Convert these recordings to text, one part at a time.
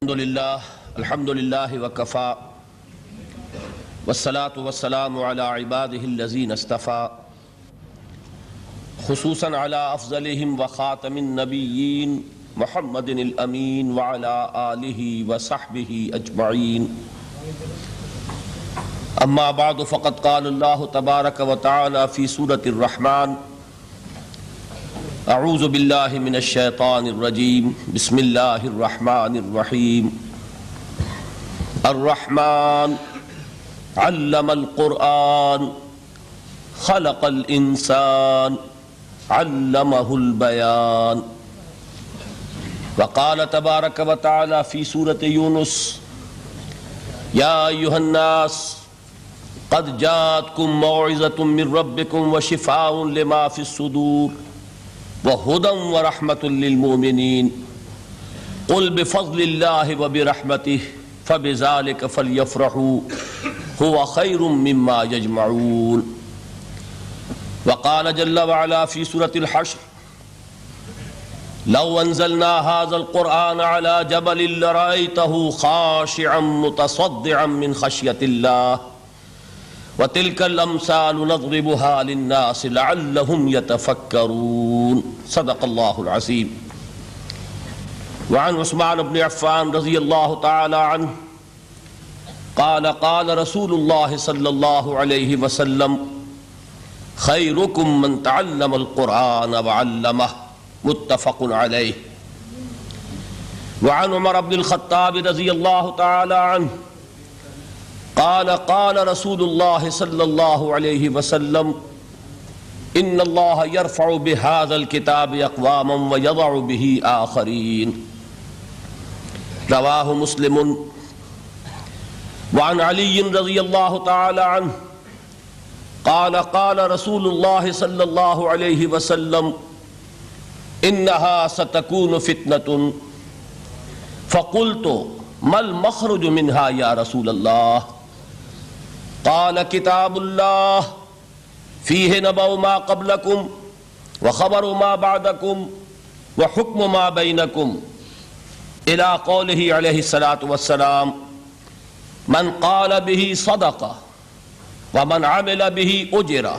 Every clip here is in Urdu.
الحمد لله وكفى والصلاة والسلام على عباده الذين اصطفى خصوصا على أفضلهم وخاتم النبيين محمد الأمين وعلى آله وصحبه أجمعين. أما بعد فقد قال الله تبارك وتعالى في سورة الرحمن: اعوذ باللہ من الشیطان الرجیم بسم اللہ الرحمن الرحیم. الرحمن علم القرآن خلق الانسان علمہ البیان. وقال تبارک وتعالی فی سورۃ یونس: یا ایھا الناس قد جاءتکم موعظۃ من ربکم وشفاء لما فی الصدور وَهُدًى وَرَحْمَةٌ لِّلْمُؤْمِنِينَ. قُلْ بِفَضْلِ اللَّهِ وَبِرَحْمَتِهِ فَبِذَلِكَ فَلْيَفْرَحُوا هُوَ خَيْرٌ مِّمَّا يَجْمَعُونَ. وقال جل وعلا في سورة الحشر: لو أنزلنا هذا القرآن على جبل لرأيته خاشعا متصدعا من خشية الله وَتِلْكَ الْأَمْثَالُ نَضْرِبُهَا لِلنَّاسِ لَعَلَّهُمْ يَتَفَكَّرُونَ. صدق اللہ العظیم. وعن عثمان بن عفان رضی اللہ تعالی عنہ قال قال رسول اللہ صلی اللہ علیہ وسلم: خیرکم من تعلم القرآن وعلمہ. متفق علیہ. وعن عمر بن الخطاب رضی اللہ تعالی عنہ قال قال رسول اللہ صلی اللہ علیہ وسلم: ان اللہ یرفع بهذا الكتاب اقواما ویضع به آخرین. رواہ مسلم. وعن علی رضی اللہ تعالی عنہ قال قال رسول اللہ صلی اللہ علیہ وسلم: انها ستکون فتنة. فقلت ما المخرج منها یا رسول اللہ؟ قال کتاب اللہ فیہ نبأ ما قبلکم وخبر ما بعدکم وحکم ما بینکم الی قولہ علیہ الصلاۃ والسلام: من قال به صدق ومن عمل به اجر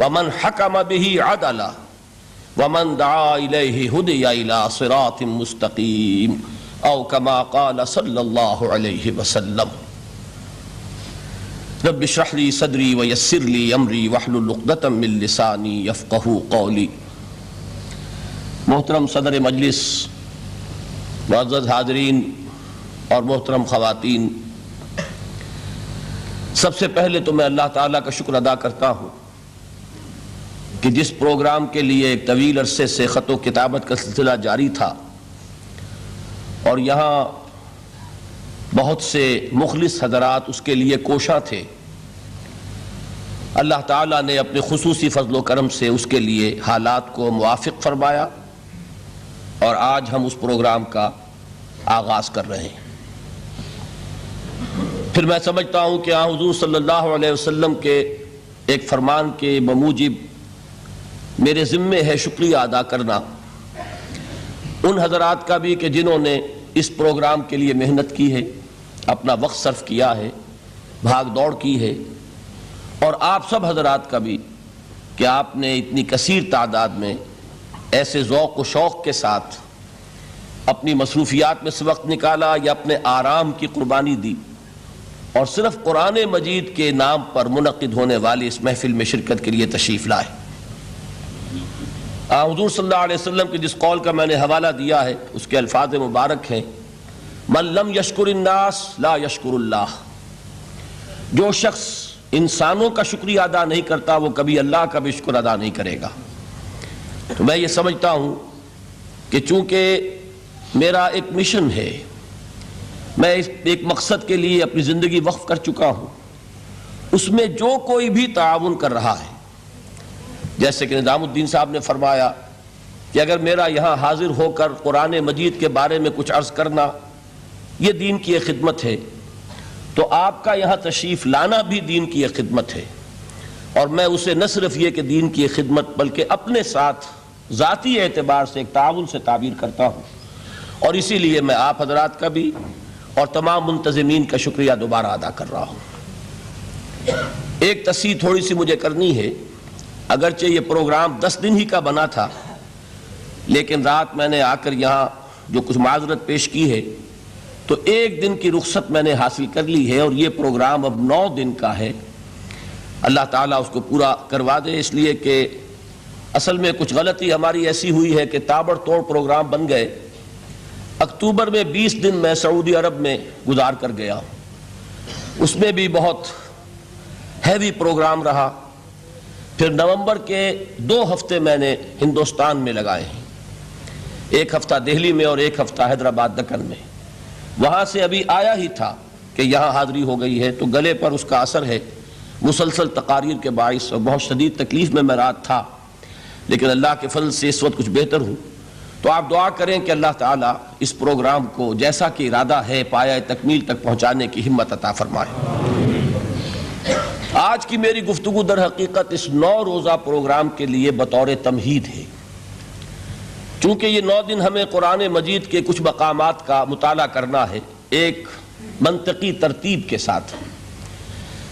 ومن حکم به عدل ومن دعا الیہ ہدی الی صراط مستقیم او کما قال صلی اللہ علیہ وسلم. رب اشرح لی صدری ویسر لی امری واحلل عقدۃ من لسانی یفقہوا قولی. محترم صدر مجلس، معزز حاضرین اور محترم خواتین، سب سے پہلے تو میں اللہ تعالیٰ کا شکر ادا کرتا ہوں کہ جس پروگرام کے لیے ایک طویل عرصے سے خط و کتابت کا سلسلہ جاری تھا اور یہاں بہت سے مخلص حضرات اس کے لیے کوشاں تھے، اللہ تعالیٰ نے اپنے خصوصی فضل و کرم سے اس کے لیے حالات کو موافق فرمایا اور آج ہم اس پروگرام کا آغاز کر رہے ہیں. پھر میں سمجھتا ہوں کہ حضور صلی اللہ علیہ وسلم کے ایک فرمان کے بموجب میرے ذمے ہے شکریہ ادا کرنا ان حضرات کا بھی کہ جنہوں نے اس پروگرام کے لیے محنت کی ہے، اپنا وقت صرف کیا ہے، بھاگ دوڑ کی ہے، اور آپ سب حضرات کا بھی کہ آپ نے اتنی کثیر تعداد میں ایسے ذوق و شوق کے ساتھ اپنی مصروفیات میں سے وقت نکالا یا اپنے آرام کی قربانی دی اور صرف قرآن مجید کے نام پر منعقد ہونے والی اس محفل میں شرکت کے لیے تشریف لائے. حضور صلی اللہ علیہ وسلم کے جس قول کا میں نے حوالہ دیا ہے اس کے الفاظ مبارک ہیں: من لم یشکر الناس لا یشکر اللہ. جو شخص انسانوں کا شکریہ ادا نہیں کرتا وہ کبھی اللہ کا بھی شکر ادا نہیں کرے گا. تو میں یہ سمجھتا ہوں کہ چونکہ میرا ایک مشن ہے، میں اس ایک مقصد کے لیے اپنی زندگی وقف کر چکا ہوں، اس میں جو کوئی بھی تعاون کر رہا ہے، جیسے کہ نظام الدین صاحب نے فرمایا کہ اگر میرا یہاں حاضر ہو کر قرآن مجید کے بارے میں کچھ عرض کرنا یہ دین کی ایک خدمت ہے، تو آپ کا یہاں تشریف لانا بھی دین کی ایک خدمت ہے. اور میں اسے نہ صرف یہ کہ دین کی ایک خدمت بلکہ اپنے ساتھ ذاتی اعتبار سے ایک تعاون سے تعبیر کرتا ہوں. اور اسی لیے میں آپ حضرات کا بھی اور تمام منتظمین کا شکریہ دوبارہ ادا کر رہا ہوں۔ ایک تصحیح تھوڑی سی مجھے کرنی ہے، اگرچہ یہ پروگرام 10 دن ہی کا بنا تھا، لیکن رات میں نے آ کر یہاں جو کچھ معذرت پیش کی ہے تو 1 دن کی رخصت میں نے حاصل کر لی ہے، اور یہ پروگرام اب 9 دن کا ہے۔ اللہ تعالیٰ اس کو پورا کروا دے، اس لیے کہ اصل میں کچھ غلطی ہماری ایسی ہوئی ہے کہ تابڑ توڑ پروگرام بن گئے۔ اکتوبر میں 20 دن میں سعودی عرب میں گزار کر گیا، اس میں بھی بہت ہیوی پروگرام رہا۔ پھر نومبر کے 2 ہفتے میں نے ہندوستان میں لگائے ہیں، 1 ہفتہ دہلی میں اور 1 ہفتہ حیدرآباد دکن میں۔ وہاں سے ابھی آیا ہی تھا کہ یہاں حاضری ہو گئی ہے، تو گلے پر اس کا اثر ہے مسلسل تقاریر کے باعث، اور بہت شدید تکلیف میں رات تھا، لیکن اللہ کے فضل سے اس وقت کچھ بہتر ہوں۔ تو آپ دعا کریں کہ اللہ تعالیٰ اس پروگرام کو جیسا کہ ارادہ ہے پایہ تکمیل تک پہنچانے کی ہمت عطا فرمائے۔ آج کی میری گفتگو در حقیقت اس 9 روزہ پروگرام کے لیے بطور تمہید ہے، چونکہ یہ 9 دن ہمیں قرآن مجید کے کچھ مقامات کا مطالعہ کرنا ہے ایک منطقی ترتیب کے ساتھ،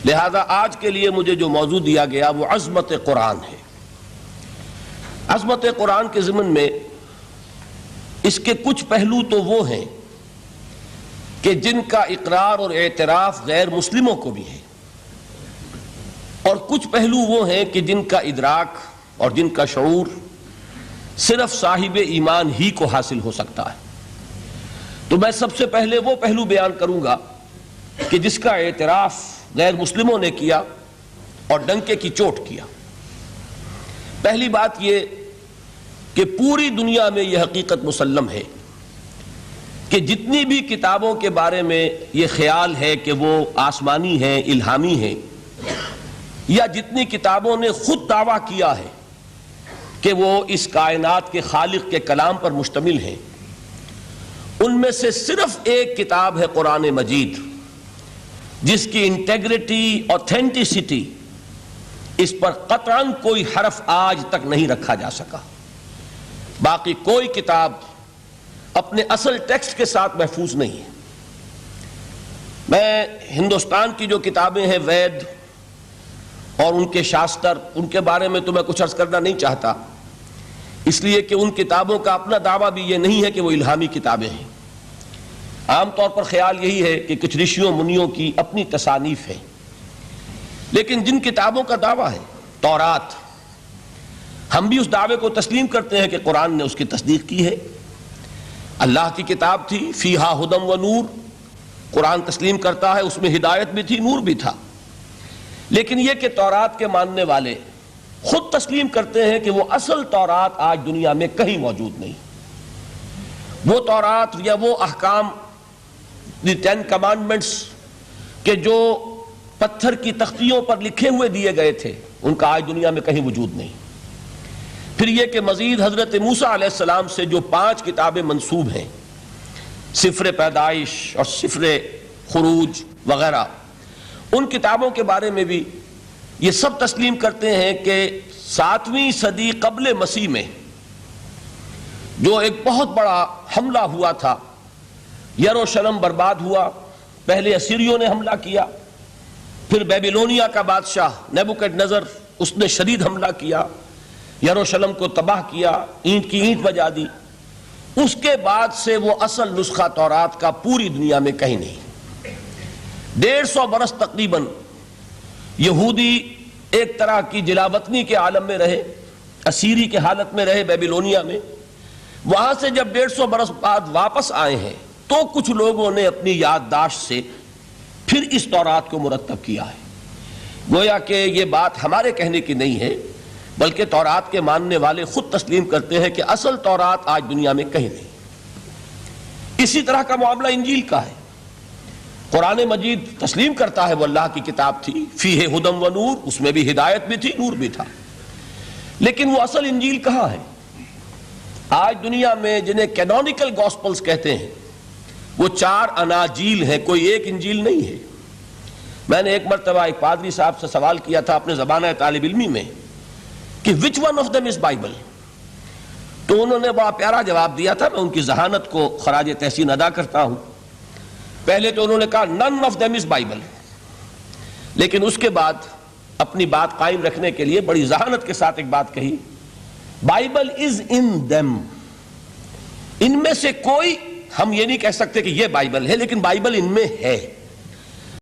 لہذا آج کے لیے مجھے جو موضوع دیا گیا وہ عظمت قرآن ہے۔ عظمت قرآن کے ضمن میں اس کے کچھ پہلو تو وہ ہیں کہ جن کا اقرار اور اعتراف غیر مسلموں کو بھی ہے، اور کچھ پہلو وہ ہیں کہ جن کا ادراک اور جن کا شعور صرف صاحب ایمان ہی کو حاصل ہو سکتا ہے۔ تو میں سب سے پہلے وہ پہلو بیان کروں گا کہ جس کا اعتراف غیر مسلموں نے کیا اور ڈنکے کی چوٹ کیا۔ پہلی بات یہ کہ پوری دنیا میں یہ حقیقت مسلم ہے کہ جتنی بھی کتابوں کے بارے میں یہ خیال ہے کہ وہ آسمانی ہیں، الہامی ہیں، یا جتنی کتابوں نے خود دعویٰ کیا ہے کہ وہ اس کائنات کے خالق کے کلام پر مشتمل ہیں، ان میں سے صرف ایک کتاب ہے قرآن مجید، جس کی انٹیگریٹی، اوتھینٹسٹی، اس پر قطعاً کوئی حرف آج تک نہیں رکھا جا سکا۔ باقی کوئی کتاب اپنے اصل ٹیکسٹ کے ساتھ محفوظ نہیں ہے۔ میں ہندوستان کی جو کتابیں ہیں وید اور ان کے شاستر، ان کے بارے میں تو میں کچھ عرض کرنا نہیں چاہتا، اس لیے کہ ان کتابوں کا اپنا دعویٰ بھی یہ نہیں ہے کہ وہ الہامی کتابیں ہیں۔ عام طور پر خیال یہی ہے کہ کچھ رشیوں منیوں کی اپنی تصانیف ہیں، لیکن جن کتابوں کا دعویٰ ہے، تورات، ہم بھی اس دعوے کو تسلیم کرتے ہیں کہ قرآن نے اس کی تصدیق کی ہے۔ اللہ کی کتاب تھی، فیہا ہدی و نور، قرآن تسلیم کرتا ہے اس میں ہدایت بھی تھی، نور بھی تھا۔ لیکن یہ کہ تورات کے ماننے والے خود تسلیم کرتے ہیں کہ وہ اصل تورات آج دنیا میں کہیں موجود نہیں۔ وہ تورات یا وہ احکام، دی 10 کمانڈمنٹس کہ جو پتھر کی تختیوں پر لکھے ہوئے دیے گئے تھے، ان کا آج دنیا میں کہیں وجود نہیں۔ پھر یہ کہ مزید حضرت موسیٰ علیہ السلام سے جو 5 کتابیں منسوب ہیں، سفر پیدائش اور سفر خروج وغیرہ، ان کتابوں کے بارے میں بھی یہ سب تسلیم کرتے ہیں کہ 7ویں صدی قبل مسیح میں جو ایک بہت بڑا حملہ ہوا تھا، یروشلم برباد ہوا، پہلے اسیریوں نے حملہ کیا، پھر بیبیلونیا کا بادشاہ نیبوکڈ نظر، اس نے شدید حملہ کیا، یروشلم کو تباہ کیا، اینٹ کی اینٹ بجا دی۔ اس کے بعد سے وہ اصل نسخہ تورات کا پوری دنیا میں کہیں نہیں۔ 150 برس تقریباً یہودی ایک طرح کی جلاوطنی کے عالم میں رہے، اسیری کے حالت میں رہے بیبیلونیا میں۔ وہاں سے جب 150 برس بعد واپس آئے ہیں تو کچھ لوگوں نے اپنی یادداشت سے پھر اس تورات کو مرتب کیا ہے۔ گویا کہ یہ بات ہمارے کہنے کی نہیں ہے، بلکہ تورات کے ماننے والے خود تسلیم کرتے ہیں کہ اصل تورات آج دنیا میں کہیں نہیں۔ اسی طرح کا معاملہ انجیل کا ہے۔ قرآن مجید تسلیم کرتا ہے وہ اللہ کی کتاب تھی، فیہ ہدی و نور، اس میں بھی ہدایت بھی تھی، نور بھی تھا، لیکن وہ اصل انجیل کہاں ہے؟ آج دنیا میں جنہیں کینونیکل گاسپلز کہتے ہیں، وہ 4 اناجیل ہیں، کوئی ایک انجیل نہیں ہے۔ میں نے ایک مرتبہ ایک پادری صاحب سے سوال کیا تھا اپنے زمانہ طالب علمی میں کہ which one of them is Bible? تو انہوں نے بڑا پیارا جواب دیا تھا، میں ان کی ذہانت کو خراج تحسین ادا کرتا ہوں۔ پہلے تو انہوں نے کہا none of them is Bible، لیکن اس کے بعد اپنی بات قائم رکھنے کے لیے بڑی ذہانت کے ساتھ ایک بات کہی، بائبل از ان them، ان میں سے کوئی ہم یہ نہیں کہہ سکتے کہ یہ بائبل ہے، لیکن بائبل ان میں ہے۔